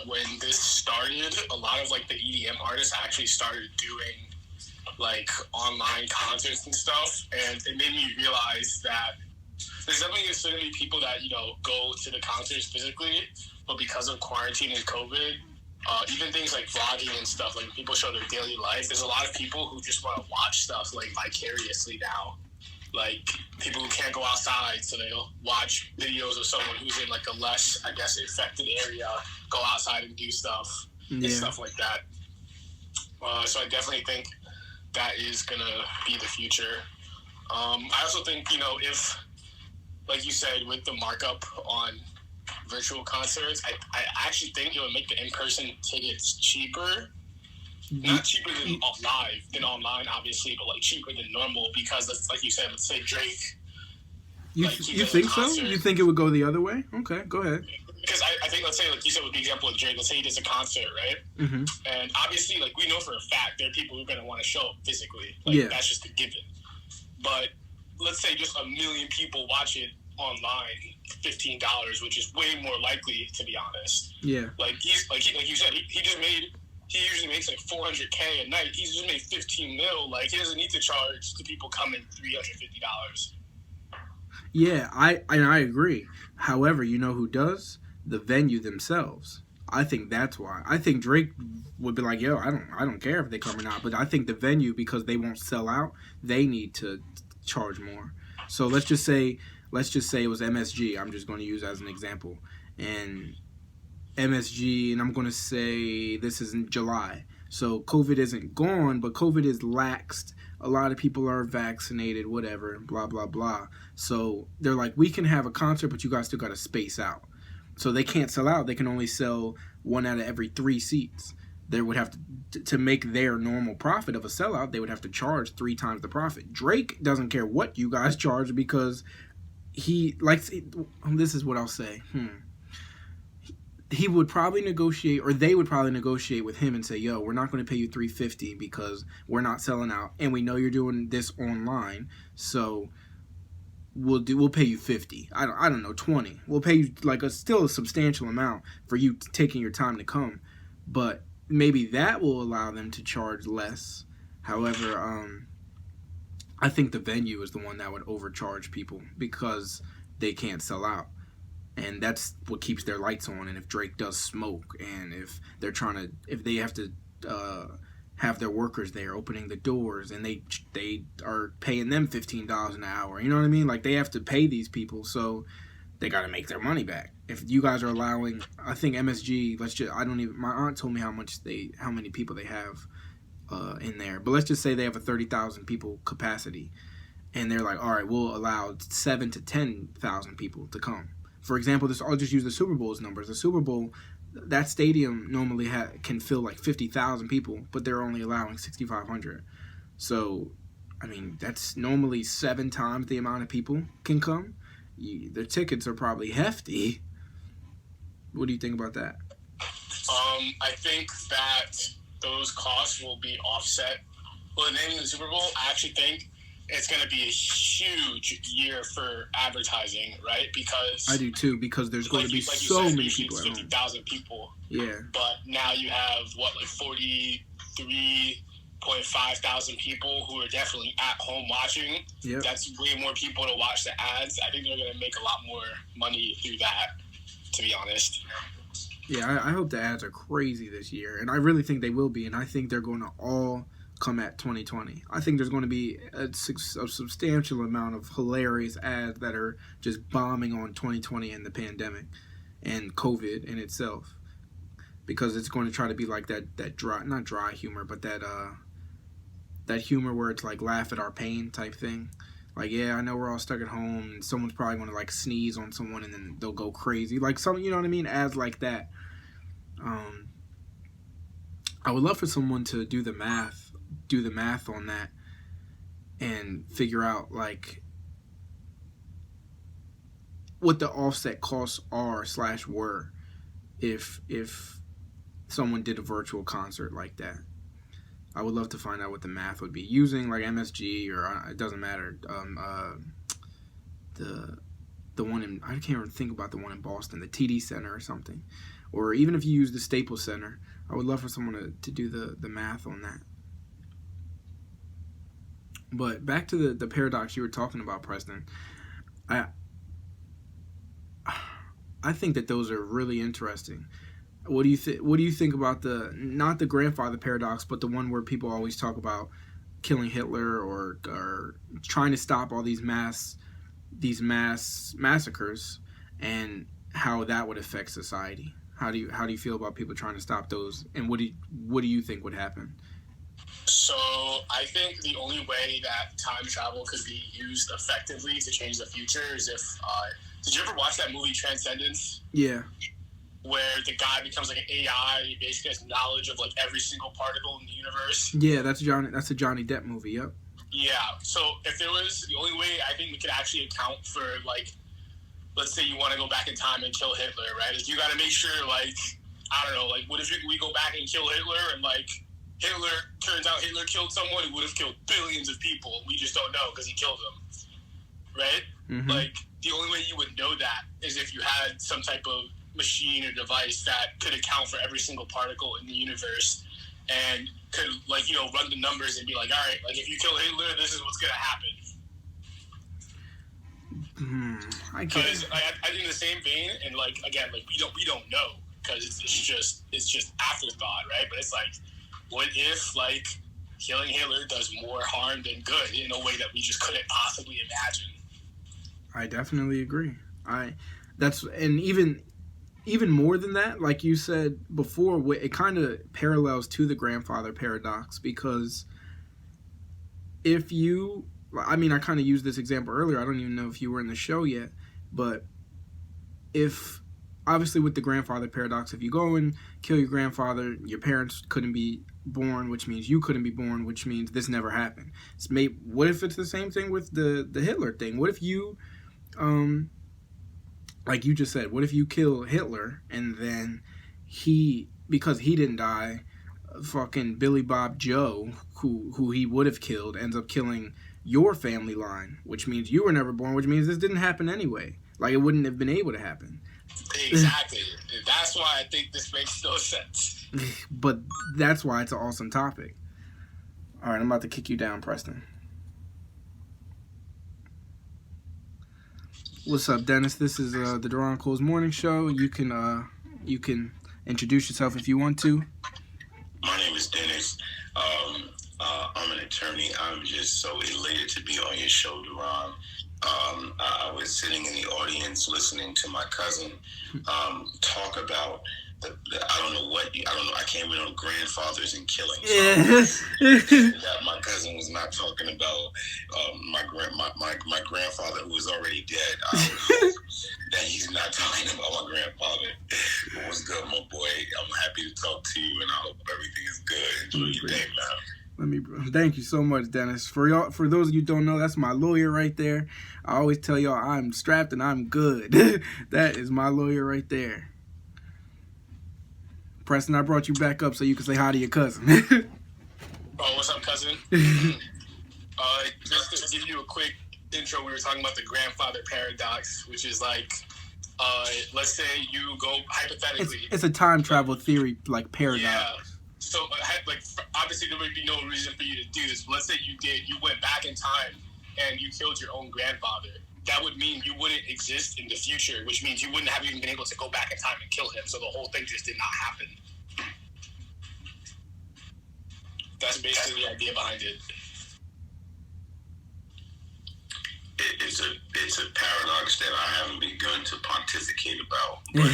When this started, a lot of the EDM artists actually started doing online concerts and stuff, and it made me realize that there's definitely going to be people that go to the concerts physically, but because of quarantine and COVID, even things like vlogging and stuff, people show their daily life. There's a lot of people who just want to watch stuff vicariously now. People who can't go outside, so they'll watch videos of someone who's in a less, affected area, go outside and do stuff and stuff like that. So I definitely think that is gonna be the future. I also think, if, like you said, with the markup on virtual concerts, I actually think it would make the in-person tickets cheaper. Not cheaper than online, obviously, but cheaper than normal because, like you said, let's say Drake. You think so? You think it would go the other way? Okay, go ahead. Because I think, let's say, like you said with the example of Drake, let's say he does a concert, right? Mm-hmm. And obviously, we know for a fact there are people who are going to want to show up physically. That's just a given. But let's say just 1 million people watch it online, $15, which is way more likely, to be honest. Yeah. Like like you said, he usually makes like $400K a night. He's just made 15 mil. Like, he doesn't need to charge the people coming $350. Yeah, I agree. However, you know who does? The venue themselves. I think that's why. I think Drake would be like, yo, I don't care if they come or not, but I think the venue, because they won't sell out, they need to charge more. So let's just say it was MSG. I'm just going to use as an example. And MSG, and I'm going to say this is in July. So COVID isn't gone, but COVID is laxed. A lot of people are vaccinated, whatever, blah, blah, blah. So they're like, we can have a concert, but you guys still got to space out. So they can't sell out. They can only sell 1 out of every 3 seats. They would have to make their normal profit of a sellout, they would have to charge 3 times the profit. Drake doesn't care what you guys charge because he likes, this is what I'll say. He would probably negotiate, or they would probably negotiate with him and say, yo, we're not going to pay you $350 because we're not selling out, and we know you're doing this online, so we'll pay you $50. I don't know, $20. We'll pay you like still a substantial amount for you taking your time to come, but maybe that will allow them to charge less. However, I think the venue is the one that would overcharge people because they can't sell out. And that's what keeps their lights on. And if Drake does smoke, and if they have to have their workers there opening the doors, and they are paying them $15 an hour, you know what I mean? Like, they have to pay these people, so they got to make their money back. If you guys are allowing, I think MSG, my aunt told me how many people they have in there, but let's just say they have a 30,000 people capacity, and they're like, all right, we'll allow 7,000 to 10,000 people to come. For example, I'll just use the Super Bowl's numbers. The Super Bowl, that stadium normally can fill like 50,000 people, but they're only allowing 6,500. So, I mean, that's normally 7 times the amount of people can come. Their tickets are probably hefty. What do you think about that? I think that those costs will be offset. Well, the name of the Super Bowl, I actually think it's going to be a huge year for advertising, right? Because I do too, because there's going to be so many people at home. 50,000 people. Yeah. But now you have, 43.5 thousand people who are definitely at home watching. Yep. That's way more people to watch the ads. I think they're going to make a lot more money through that, to be honest. Yeah, I hope the ads are crazy this year, and I really think they will be, and I think they're going to all come at 2020. I think there's going to be a substantial amount of hilarious ads that are just bombing on 2020 and the pandemic and COVID in itself, because it's going to try to be like that dry, not dry humor, but that humor where it's like laugh at our pain type thing. Like, yeah, I know we're all stuck at home, and someone's probably going to like sneeze on someone and then they'll go crazy. Like, some, you know what I mean? Ads like that. I would love for someone to do the math on that and figure out like what the offset costs are / were if someone did a virtual concert like that. I would love to find out what the math would be using like MSG or it doesn't matter. The one in, I can't even think about the one in Boston, the TD Center or something, or even if you use the Staples Center. I would love for someone to do the math on that. But back to the paradox you were talking about, Preston. I think that those are really interesting. What do you think about not the grandfather paradox, but the one where people always talk about killing Hitler or trying to stop all these mass massacres and how that would affect society? How do you feel about people trying to stop those, and what do you think would happen? So I think the only way that time travel could be used effectively to change the future is if did you ever watch that movie Transcendence? Yeah. Where the guy becomes like an AI, he basically has knowledge of like every single particle in the universe. Yeah, that's a Johnny Depp movie. Yep. Yeah. So if there was, the only way I think we could actually account for, like, let's say you want to go back in time and kill Hitler, right? Is you got to make sure, like, I don't know, like, what if we go back and kill Hitler and like turns out Hitler killed someone who would have killed billions of people. We just don't know because he killed them. Like, the only way you would know that is if you had some type of machine or device that could account for every single particle in the universe and could, like, you know, run the numbers and be like, all right, like, if you kill Hitler, this is what's going to happen. I get it. I think in the same vein, and, like, again, like, we don't know, because it's just afterthought, right? But it's like, what if, like, killing Hitler does more harm than good in a way that we just couldn't possibly imagine? I definitely agree. And even more than that, like you said before, it kind of parallels to the grandfather paradox, because if you, I mean, I kind of used this example earlier. I don't even know if you were in the show yet, but if, obviously with the grandfather paradox, if you go and kill your grandfather, your parents couldn't be born, which means you couldn't be born, which means this never happened. What if it's the same thing with the Hitler thing? What if you, like you just said, what if you kill Hitler and then because he didn't die, fucking Billy Bob Joe, who he would have killed, ends up killing your family line, which means you were never born, which means this didn't happen anyway. Like, it wouldn't have been able to happen. Exactly. That's why I think this makes no sense. But that's why it's an awesome topic. All right, I'm about to kick you down, Preston. What's up, Dennis? This is the Duron Cole's Morning Show. You can introduce yourself if you want to. My name is Dennis. I'm an attorney. I'm just so elated to be on your show, Duron. I was sitting in the audience listening to my cousin talk about I came in on grandfathers and killing. That my cousin was not talking about my grandfather, who was already dead. That he's not talking about my grandfather. What's good, my boy? I'm happy to talk to you, and I hope everything is good. Enjoy your day, man. Thank you so much, Dennis. For those of you who don't know, that's my lawyer right there. I always tell y'all I'm strapped and I'm good. That is my lawyer right there. Preston, I brought you back up so you can say hi to your cousin. Oh, what's up, cousin? Just to give you a quick intro, we were talking about the grandfather paradox, which is like, let's say you go hypothetically. It's a time travel theory, like paradox. Yeah. So, like, obviously there would be no reason for you to do this. But let's say you went back in time and you killed your own grandfather. That would mean you wouldn't exist in the future, which means you wouldn't have even been able to go back in time and kill him. So the whole thing just did not happen. That's basically the idea behind it. It's a paradox that I haven't begun to pontificate about, but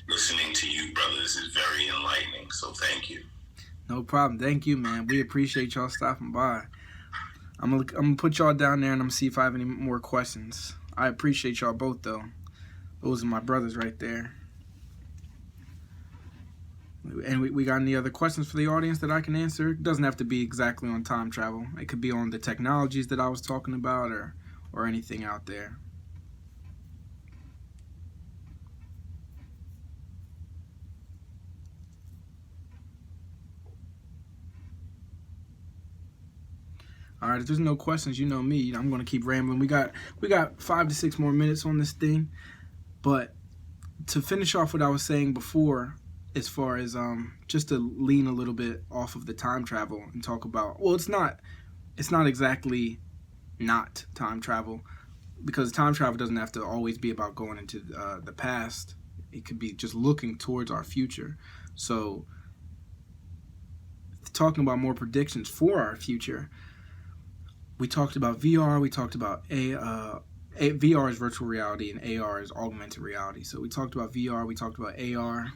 listening to you, brothers, is very enlightening. So thank you. No problem. Thank you, man. We appreciate y'all stopping by. I'm gonna put y'all down there and I'm gonna see if I have any more questions. I appreciate y'all both, though. Those are my brothers right there. And we got any other questions for the audience that I can answer? It doesn't have to be exactly on time travel. It could be on the technologies that I was talking about, or anything out there. All right, if there's no questions, you know me. I'm going to keep rambling. We got 5 to 6 more minutes on this thing. But to finish off what I was saying before, as far as just to lean a little bit off of the time travel and talk about, well, it's not exactly not time travel, because time travel doesn't have to always be about going into the past. It could be just looking towards our future. So talking about more predictions for our future, we talked about VR, we talked about VR is virtual reality and AR is augmented reality. So we talked about VR, we talked about AR,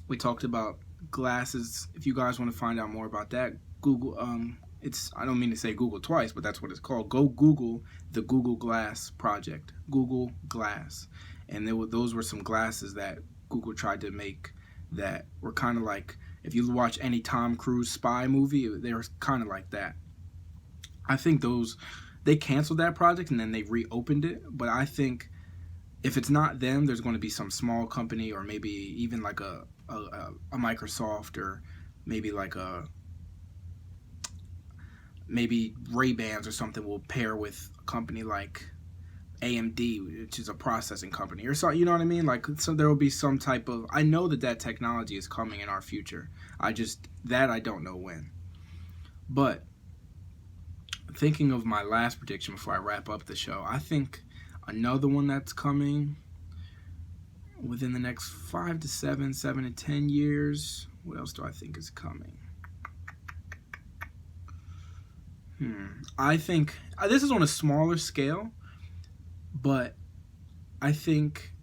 we talked about glasses. If you guys want to find out more about that, Google, I don't mean to say Google twice, but that's what it's called. Go Google the Google Glass project, Google Glass. And those were some glasses that Google tried to make that were kind of like, if you watch any Tom Cruise spy movie, they were kind of like that. I think they canceled that project and then they reopened it. But I think if it's not them, there's going to be some small company, or maybe even like a Microsoft, or maybe like maybe Ray-Bans or something will pair with a company like AMD, which is a processing company, or so, you know what I mean? Like, so there will be some type of. I know that technology is coming in our future. I don't know when. But thinking of my last prediction before I wrap up the show, I think another one that's coming within the next 5 to 7 to 10 years. What else do I think is coming? I think this is on a smaller scale, but I think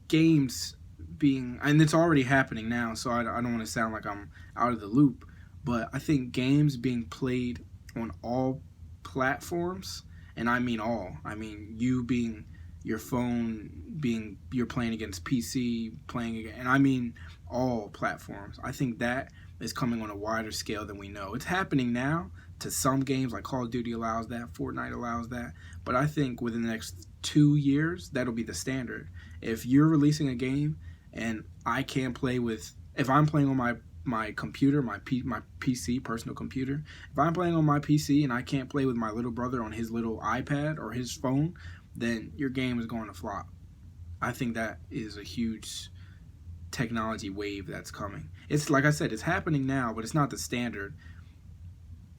games being, and it's already happening now, so I don't want to sound like I'm out of the loop, but I think games being played on all platforms, and I mean all. I mean you being your phone, being you're playing against PC, playing against, and I mean all platforms. I think that is coming on a wider scale than we know. It's happening now to some games, like Call of Duty allows that, Fortnite allows that, but I think within the next 2 years that'll be the standard. If you're releasing a game and I can't play with, if I'm playing on my computer, my PC, personal computer, if I'm playing on my PC and I can't play with my little brother on his little iPad or his phone, then your game is going to flop. I think that is a huge technology wave that's coming. It's like I said, it's happening now, but it's not the standard.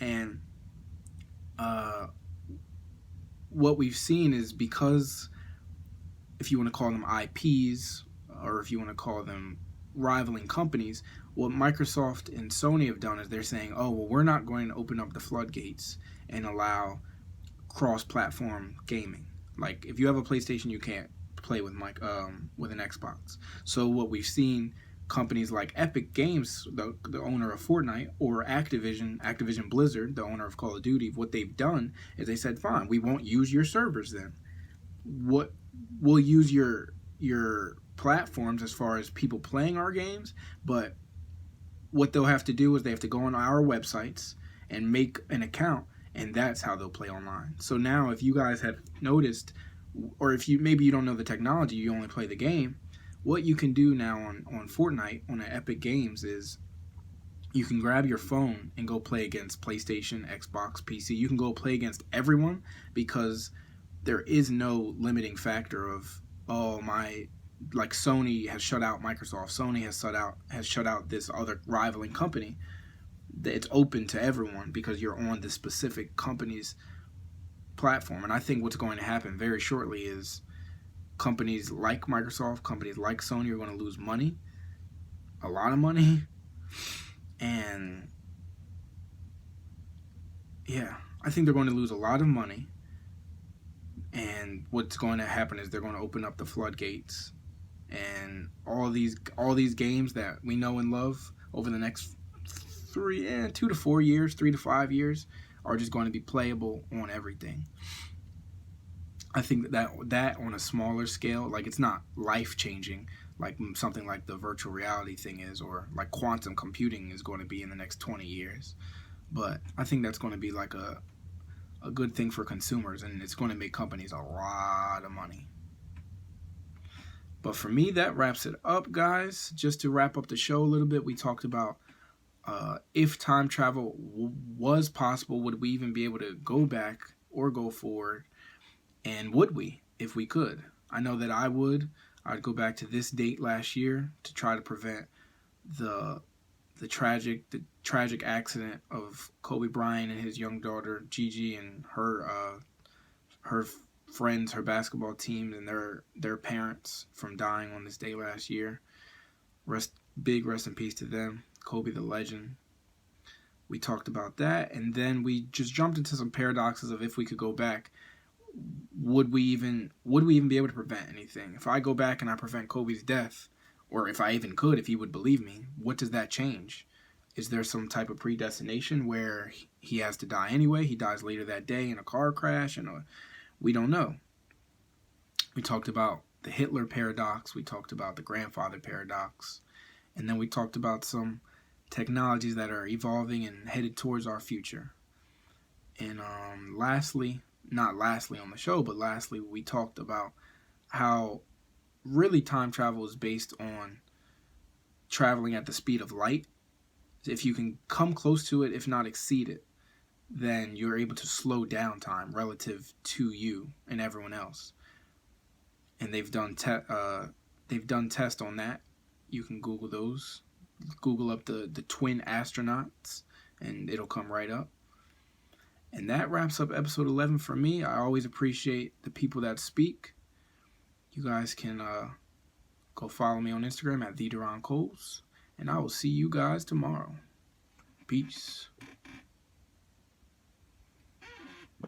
And what we've seen is, because if you want to call them IPs, or if you want to call them rivaling companies, what Microsoft and Sony have done is they're saying, oh, well, we're not going to open up the floodgates and allow cross-platform gaming. Like, if you have a PlayStation, you can't play with an Xbox. So what we've seen, companies like Epic Games, the owner of Fortnite, or Activision Blizzard, the owner of Call of Duty, what they've done is they said, fine, we won't use your servers then. We'll use your platforms as far as people playing our games, but what they'll have to do is they have to go on our websites and make an account, and that's how they'll play online. So now, if you guys have noticed, or if maybe you don't know the technology, you only play the game, what you can do now on Fortnite, on Epic Games, is you can grab your phone and go play against PlayStation, Xbox, PC. You can go play against everyone, because there is no limiting factor of, like Sony has shut out Microsoft, Sony has shut out this other rivaling company. It's open to everyone because you're on the specific company's platform. And I think what's going to happen very shortly is companies like Microsoft, companies like Sony are going to lose money, a lot of money, and yeah, I think they're going to lose a lot of money. And what's going to happen is they're going to open up the floodgates, and all these games that we know and love over the next 2 to 4 years, 3 to 5 years, are just going to be playable on everything. I think that on a smaller scale, like, it's not life changing like something like the virtual reality thing is, or like quantum computing is going to be in the next 20 years. But I think that's going to be like a good thing for consumers, and it's going to make companies a lot of money. But for me, that wraps it up, guys. Just to wrap up the show a little bit, we talked about if time travel was possible, would we even be able to go back or go forward? And would we, if we could? I know that I would. I'd go back to this date last year to try to prevent the tragic accident of Kobe Bryant and his young daughter Gigi, and her friends, her basketball team, and their parents from dying on this day last year. Big rest in peace to them. Kobe the legend. We talked about that, and then we just jumped into some paradoxes of, if we could go back, would we even be able to prevent anything? If I go back and I prevent Kobe's death, or if I even could, if he would believe me, what does that change? Is there some type of predestination where he has to die anyway? He dies later that day in a car crash, and we don't know. We talked about the Hitler paradox. We talked about the grandfather paradox. And then we talked about some technologies that are evolving and headed towards our future. And lastly on the show, but lastly, we talked about how really time travel is based on traveling at the speed of light. If you can come close to it, if not exceed it, then you're able to slow down time relative to you and everyone else. and they've done tests on that. You can Google those. Google up the twin astronauts, and it'll come right up. And that wraps up episode 11 for me. I always appreciate the people that speak. You guys can go follow me on Instagram at @Duron, and I will see you guys tomorrow. Peace.